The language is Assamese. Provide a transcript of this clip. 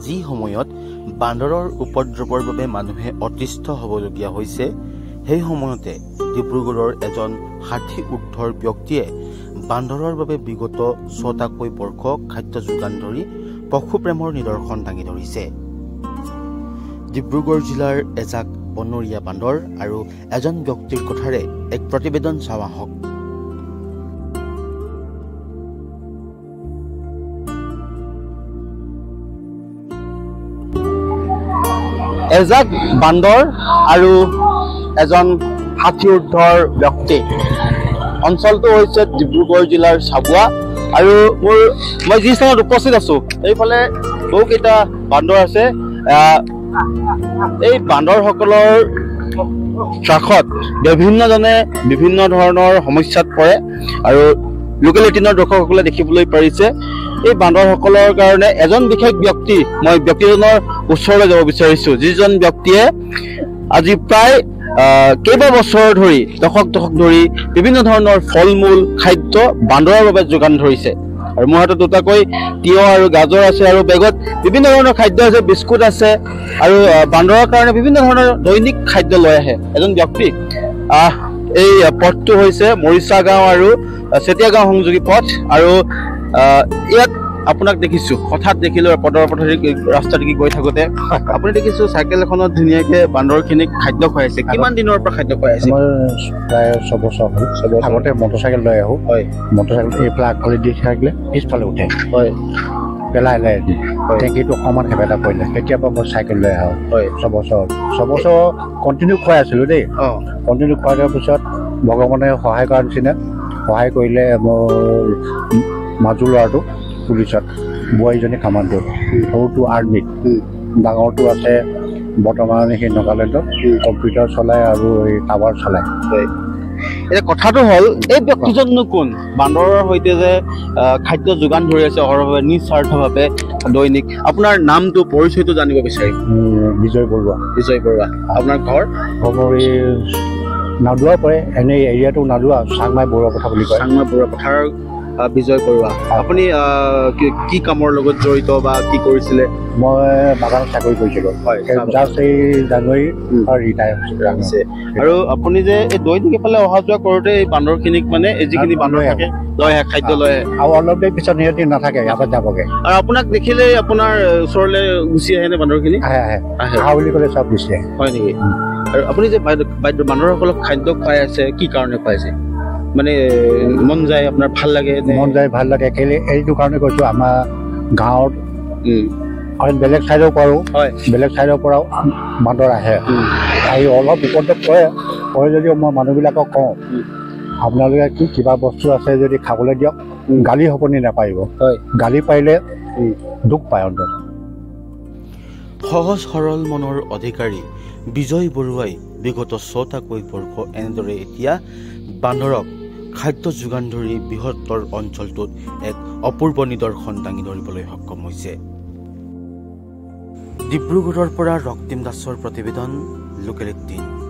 যি সময়ত বান্দৰৰ উপদ্ৰৱৰ বাবে মানুহে অতিষ্ঠ হ'বলগীয়া হৈছে সেই সময়তে ডিব্ৰুগড়ৰ এজন ৬০ ঊৰ্ধৰ ব্যক্তিয়ে বান্দৰৰ বাবে বিগত ৬টা বৰ্ষ খাদ্য যোগান ধৰি পশুপ্ৰেমৰ নিদৰ্শন দাঙি ধৰিছে। ডিব্ৰুগড় জিলাৰ এজাক বনৰীয়া বান্দৰ আৰু এজন ব্যক্তিৰ কথাৰে এক প্ৰতিবেদন চাওঁ আহক। এজাক বান্দৰ আৰু এজন ৬০ ঊৰ্ধৰ ব্যক্তি। অঞ্চলটো হৈছে ডিব্ৰুগড় জিলাৰ চাবুৱা আৰু মই যি স্থানত উপস্থিত আছো এইফালে বহুকেইটা বান্দৰ আছে। এই বান্দৰসকলৰ ত্ৰাসত বিভিন্নজনে বিভিন্ন ধৰণৰ সমস্যাত পৰে আৰু লোকেল ১৮ৰ দৰ্শকসকলে দেখিবলৈ পাৰিছে। এই বান্দৰসকলৰ কাৰণে এজন বিশেষ ব্যক্তি, মই ব্যক্তিজনৰ ওচৰলৈ যাব বিচাৰিছো, যিজন ব্যক্তিয়ে আজি প্ৰায় কেইবা বছৰ ধৰি দশক ধৰি বিভিন্ন ধৰণৰ ফল মূল খাদ্য বান্দৰৰ বাবে যোগান ধৰিছে। আৰু মোৰ হাতত দুটাকৈ তিয়হ আৰু গাজৰ আছে আৰু বেগত বিভিন্ন ধৰণৰ খাদ্য আছে, বিস্কুট আছে আৰু বান্দৰৰ কাৰণে বিভিন্ন ধৰণৰ দৈনিক খাদ্য লৈ আহে এজন ব্যক্তি। এই পথটো হৈছে মৰিচা গাঁও আৰু চেতিয়া গাঁও সংযোগী পথ আৰু ইয়াত আপোনাক দেখিছো, হঠাৎ দেখিলো পদৰ পথেৰে ৰাস্তাটোকে গৈ থাকোতে আপুনি দেখিছো চাইকেল এখনত ধুনীয়াকে বান্দৰখিনিক খাদ্য খুৱাইছে। কিমান দিনৰ পৰা খাদ্য খুৱাইছে? প্ৰায় ৬ বছৰ হ'ল। আগতে মটৰচাইকেল লৈ আহোঁ। হয়, মটৰচাইকেল এইফালে আগফালে দি থাকিলে পিছফালে উঠে। হয়, পেলাই দি টেংকিটো অকণমান হেবেটা পৰিলে কেতিয়াবা মই চাইকেল লৈ আহোঁ। হয়, ৬ বছৰ কণ্টিনিউ খুৱাই আছিলোঁ দেই। কণ্টিনিউ খুৱাই দিয়াৰ পিছত ভগৱানে সহায় কৰাৰ নিচিনা সহায় কৰিলে মোৰ মাজু ল'ৰাটো পুলিচত, বোৱাৰীজনী কামাণ্ডোত, সৰুটো আৰ্মিত, ডাঙৰটো আছে বৰ্তমান সেই নগালেণ্ডত কম্পিউটাৰ চলায় আৰু এই টাৱাৰ চলায়। এতিয়া কথাটো হ'ল এই ব্যক্তিজননো কোন? বান্দৰৰ সৈতে যে খাদ্য যোগান ধৰি আছে অহৰভাৱে নিস্বাৰ্থভাৱে দৈনিক। আপোনাৰ নামটো পৰিচয়টো জানিব বিচাৰিম। বিজয় বৰুৱা। বিজয় বৰুৱা। আপোনাৰ ঘৰ? এই নাদুৱা পৰে, এনেই এৰিয়াটো নাদুৱা, চাংমাই বৰুৱা পথাৰ বুলি কয়। চাংমাই বৰুৱা পথাৰৰ বিজয় বৰুৱা। আপুনি কি কামৰ লগত জড়িত বা কি কৰিছিলে? মই বাগানত চাকৰি কৰিছিলোঁ। হয়, জাষ্ট এই জানুৱাৰী ৰিটায়াৰ হৈছে। আৰু আপুনি যে এই দৈনিক এফালে অহা যোৱা কৰোঁতে এই বান্দৰখিনিক মানে যিখিনি বান্দৰ থাকে লৈ আহে, খাদ্য লৈ আহে আৰু অলপ দেৰি পিছত সিহঁতি নাথাকে, ইয়াৰ পৰা যাবগে। আৰু আপোনাক দেখিলে আপোনাৰ ওচৰলৈ গুচি আহে নে বান্দৰখিনি? আহে আহা বুলি ক'লে চব গুচি আহে। হয় নেকি? আৰু আপুনি যে বান্দৰসকলক খাদ্য খুৱাই আছে কি কাৰণে খুৱাইছে? মানে মন যায়, আপোনাৰ ভাল লাগে? মন যায়, ভাল লাগে। কেলে এইটো কাৰণে কৈছো, আমাৰ গাঁৱত বেলেগ চাইডৰ পৰাও বেলেগ চাইডৰ পৰাও বান্দৰ আহে আৰু অলপ উপদ্ৰৱ কৰে যদিও মই মানুহবিলাকক কওঁ আপোনালোকে কি কিবা বস্তু আছে যদি খাবলৈ দিয়ক, গালি হপনি নাপাৰিব। গালি পাৰিলে দুখ পায় অন্তত। সহজ সৰল মনৰ অধিকাৰী বিজয় বৰুৱাই বিগত ৬টা বৰ্ষ এনেদৰে এতিয়া বান্দৰক খাদ্য যোগান ধৰি বৃহত্তৰ অঞ্চলটোত এক অপূৰ্ব নিদৰ্শন দাঙি ধৰিবলৈ সক্ষম হৈছে। ডিব্ৰুগড়ৰ পৰা ৰক্তিম দাসৰ প্ৰতিবেদন, লোকেল ১৮।